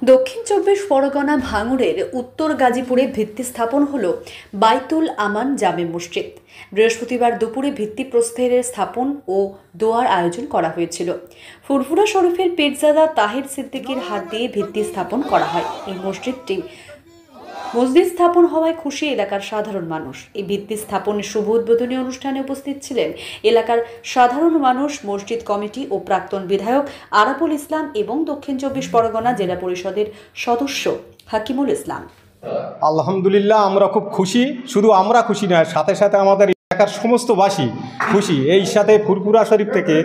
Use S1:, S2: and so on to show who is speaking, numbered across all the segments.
S1: দক্ষিণ চব্বিশ পরগনা ভাঙড়ের উত্তর গাজীপুরে ভিত্তি স্থাপন হল বাইতুল আমান জামে মসজিদ। বৃহস্পতিবার দুপুরে ভিত্তিপ্রস্তরের স্থাপন ও দোয়ার আয়োজন করা হয়েছিল। ফুরফুরা শরীফের পীরজাদা তাহের সিদ্দিকীর হাত দিয়ে ভিত্তি স্থাপন করা হয়। এই মসজিদ স্থাপন হওয়ায় খুশি এলাকার সাধারণ মানুষ। এই ভিত্তি স্থাপনের শুভ উদ্বোধনী অনুষ্ঠানে উপস্থিত ছিলেন এলাকার সাধারণ মানুষ, মসজিদ কমিটি ও প্রাক্তন বিধায়ক আরাফুল ইসলাম এবং দক্ষিণ চব্বিশ পরগনা জেলা পরিষদের সদস্য হাকিমুল ইসলাম।
S2: আলহামদুলিল্লাহ, আমরা খুব খুশি। শুধু আমরা খুশি নয়, সাথে সাথে আমাদের এলাকার সমস্ত বাসী খুশি। এই সাথে ফুরফুরা শরীফ থেকে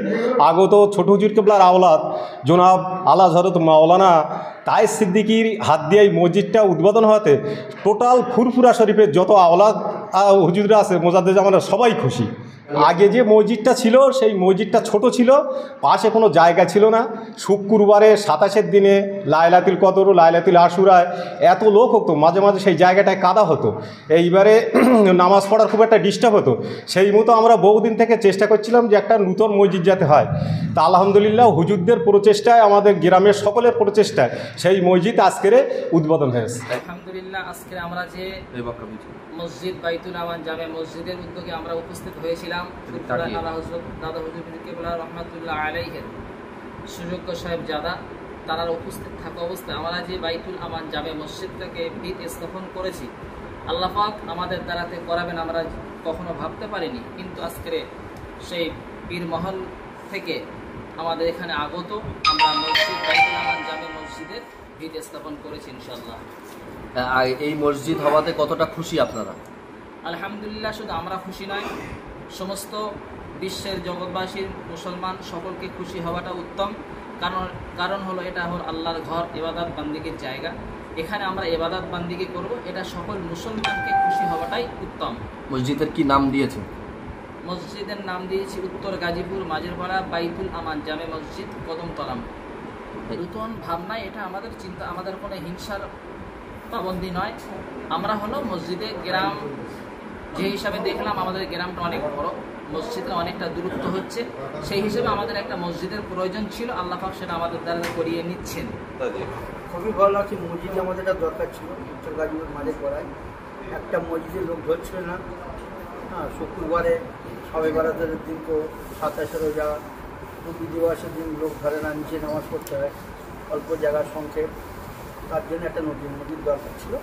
S2: আগত ছোট হুজুর কেবলার আওলাদ জনাব আলা হযরত মাওলানা তাহের সিদ্দিকীর হাত দিয়ে এই মসজিদটা উদ্বোধন হওয়াতে টোটাল ফুরফুরা শরীফের যত আওলাদ হুজুররা আছে, মোজাদ্দেদ জামানরা সবাই খুশি। আগে যে মসজিদটা ছিল সেই মসজিদটা ছোট ছিল, পাশে কোনো জায়গা ছিল না। শুক্রবারে 27-এর দিনে লাইলাতুল কদর ও লাইলাতুল আশুরায় এত লোক হতো, মাঝে মাঝে সেই জায়গাটায় কাদা হতো। এইবারে নামাজ পড়ার খুব একটা ডিস্টার্ব হতো। সেই মতো আমরা বহুদিন থেকে চেষ্টা করছিলাম যে একটা নূতন মসজিদ যাতে হয়। তা আলহামদুলিল্লাহ হুজুরদের প্রচেষ্টায়, আমাদের গ্রামের সকলের প্রচেষ্টায় সেই মসজিদ আজকের উদ্বোধন হয়েছে।
S3: আলহামদুলিল্লাহ, আজকে আমরা যে মসজিদ বাইতুল আমান জামে মসজিদের উদ্যোগে আমরা উপস্থিত হয়েছিলাম দাদা হুজুর কেবলা রহমাতুল্লাহ আলাইহির সুযোগ্য সাহেব জাদা তারা উপস্থিত থাকা অবস্থায় আমরা যে বাইতুল আমান জামে মসজিদটাকে ভিত স্থাপন করেছি, আল্লাহ পাক আমাদের দ্বারাতে করাবেন আমরা কখনো ভাবতে পারিনি। কিন্তু আজকের সেই পীর মহল থেকে আমাদের এখানে আগত আমরা মসজিদ বাইতুল আমান জামে মসজিদের ভিত স্থাপন করেছি ইনশাআল্লাহ।
S4: এই মসজিদ হওয়াতে কতটা খুশি আপনারা?
S3: আলহামদুলিল্লাহ, শুধু আমরা খুশি নয়, সমস্ত বিশ্বের জগৎবাসীর মুসলমান সকলকে খুশি হওয়াটা উত্তম। কারণ হলো এটা হল আল্লাহর ঘর, ইবাদত বান্দিগির জায়গা। এখানে আমরা ইবাদত বান্দিগি করব, এটা সকল মুসলমানকে খুশি হওয়াটাই উত্তম।
S4: মসজিদের কি নাম দিয়েছে?
S3: মসজিদের নাম দিয়েছি উত্তর গাজীপুর মাঝেরপাড়া বাইতুল আমান জামে মসজিদ কদমতলাম। নূতন ভাবনায় এটা আমাদের চিন্তা, আমাদের কোনো হিংসার পাবন্দি নয়। আমরা হলো মসজিদে গ্রাম যে হিসাবে দেখলাম, আমাদের গ্রামটা অনেক বড়, মসজিদে অনেকটা দূরত্ব হচ্ছে, সেই হিসেবে আমাদের একটা মসজিদের প্রয়োজন ছিল। আল্লাহ পাক সেটা আমাদের দ্বারা করিয়ে নিচ্ছেন।
S5: খুবই ভালো লাগছে। মসজিদ আমাদের একটা দরকার ছিল। উত্তর গাজীপুর মাঝে পড়ায় একটা মসজিদে লোক ধরছিল না। হ্যাঁ, শুক্রবারে সবাই বারাতের দিন তো 27 রোজা, রবি দিবসের দিন লোক ধরে না, নিচে নামাজ পড়তে হয়, অল্প জায়গার সংক্ষেপ। তার জন্য একটা নতুন মসজিদ দরকার ছিল।